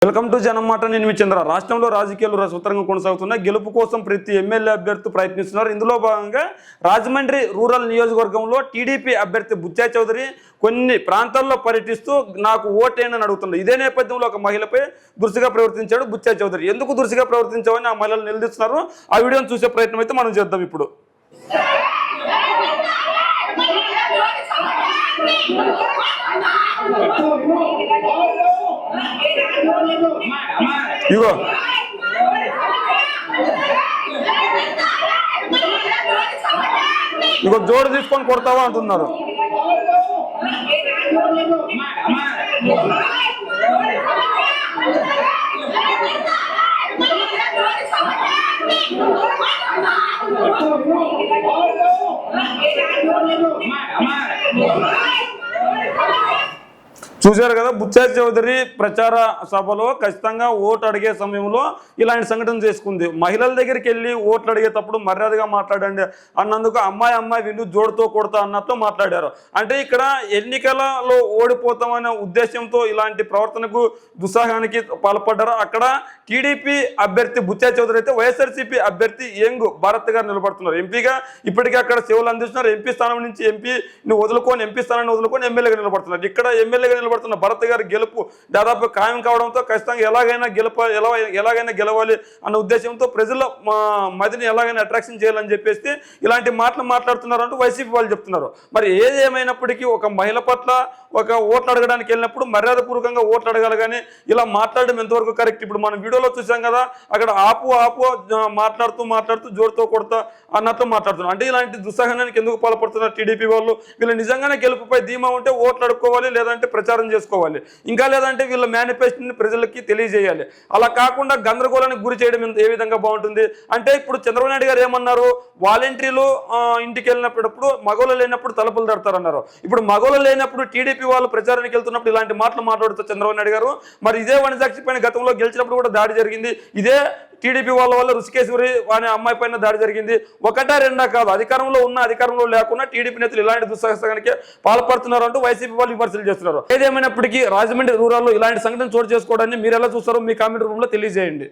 Welcome to జనమాట. నేను మీ చంద్ర. రాష్ట్రంలో రాజకీయాలు రసవత్తరంగా కొనసాగుతున్నాయి. గెలుపు కోసం ప్రతి ఎమ్మెల్యే అభ్యర్థి ప్రయత్నిస్తున్నారు. ఇందులో భాగంగా రాజమండ్రి రూరల్ నియోజకవర్గంలో టీడీపీ అభ్యర్థి బుచ్చా చౌదరి కొన్ని ప్రాంతాల్లో పర్యటిస్తూ నాకు ఓటేనని అడుగుతున్నారు. ఇదే నేపథ్యంలో ఒక మహిళపై దురుసుగా ప్రవర్తించాడు బుచ్చా చౌదరి. ఎందుకు దురుసుగా ప్రవర్తించావని ఆ మహిళలు నిలదీస్తున్నారు. ఆ వీడియోని చూసే ప్రయత్నం అయితే మనం చేద్దాం ఇప్పుడు. ఇగో ఇగో జోడు తీసుకొని కొడతావా అంటున్నారు. చూశారు కదా, బుచ్చా చౌదరి ప్రచార సభలో ఖచ్చితంగా ఓటు అడిగే సమయంలో ఇలాంటి సంఘటన చేసుకుంది. మహిళల దగ్గరికి వెళ్ళి ఓట్లు అడిగేటప్పుడు మర్యాదగా మాట్లాడండి అన్నందుకు అమ్మాయి వీళ్ళు జోడుతో కొడతా అన్నట్లు మాట్లాడారు. అంటే ఇక్కడ ఎన్నికలలో ఓడిపోతామనే ఉద్దేశంతో ఇలాంటి ప్రవర్తనకు దుస్సాహానికి పాల్పడ్డారు. అక్కడ టీడీపీ అభ్యర్థి బుచ్చా చౌదరి అయితే వైఎస్ఆర్సీపీ అభ్యర్థి యంగ్ భారత్ గారు నిలబడుతున్నారు. ఎంపీగా ఇప్పటికే అక్కడ సేవలు అందిస్తున్నారు. ఎంపీ స్థానం నుంచి ఎంపీని వదులుకొని ఎంపీ స్థానాన్ని వదులుకొని ఎమ్మెల్యేగా నిలబడుతున్నారు. ఇక్కడ ఎమ్మెల్యేగా నిలబడుతున్న భరత్ గారి గెలుపు దాదాపు ఖాయం కావడంతో ఖచ్చితంగా ఎలాగైనా గెలవాలి అన్న ఉద్దేశంతో ప్రజల మదిని ఎలాగైనా అట్రాక్షన్ చేయాలని చెప్పేసి ఇలాంటి మాటలు మాట్లాడుతున్నారు అంటూ వైసీపీ వాళ్ళు చెప్తున్నారు. మరి ఏది ఏమైనప్పటికీ ఒక మహిళ పట్ల ఒక ఓట్లు అడగడానికి వెళ్ళినప్పుడు మర్యాదపూర్వకంగా ఓట్లు అడగాలి, కానీ ఇలా మాట్లాడడం ఎంతవరకు కరెక్ట్? ఇప్పుడు మనం వీడియోలో చూసాం కదా, అక్కడ ఆపు మాట్లాడుతూ జోడుతో కొడతా అన్నట్లు మాట్లాడుతున్నారు. అంటే ఇలాంటి దుస్సాహానికి ఎందుకు పాల్పడుతున్నారు టీడీపీ వాళ్ళు? వీళ్ళు నిజంగానే గెలుపుపై ధీమా ఉంటే ఓట్లు అడుక్కోవాలి, లేదంటే ప్రచారం చేసుకోవాలి, ఇంకా లేదంటే వీళ్ళ మేనిఫెస్టోని ప్రజలకి తెలియజేయాలి. అలా కాకుండా గందరగోళానికి గురి చేయడం ఏ విధంగా బాగుంటుంది? అంటే ఇప్పుడు చంద్రబాబు నాయుడు గారు ఏమన్నారు, వాలంటీర్లు ఇంటికి వెళ్ళినప్పుడు మగవాళ్ళు లేనప్పుడు తలుపులు తడతారన్నారు. ఇప్పుడు మగవాళ్ళు లేనప్పుడు టీడీపీ వాళ్ళు ప్రచారానికి వెళ్తున్నప్పుడు ఇలాంటి మాటలు మాట్లాడుతారు చంద్రబాబు నాయుడు గారు. మరి ఇదే వనజాక్షి పైన గతంలో గెలిచినప్పుడు కూడా దాడి జరిగింది. ఇదే టీడీపీ వల్ల రుషికేశ్వరి అనే అమ్మాయి పైన దాడి జరిగింది. ఒకటా రెండా కాదు, అధికారంలో లేకుండా టీడీపీ నేతలు ఇలాంటి దుస్సాహసానికి పాల్పడుతున్నారు అంటూ వైసీపీ వాళ్ళు విమర్శలు చేస్తున్నారు. ఏదేమైనప్పటికీ రాజమండ్రి రూరల్లో ఇలాంటి సంఘటన చోటు చేసుకోవడాన్ని మీరు ఎలా చూస్తారో మీ కామెంట్ రూపంలో తెలియజేయండి.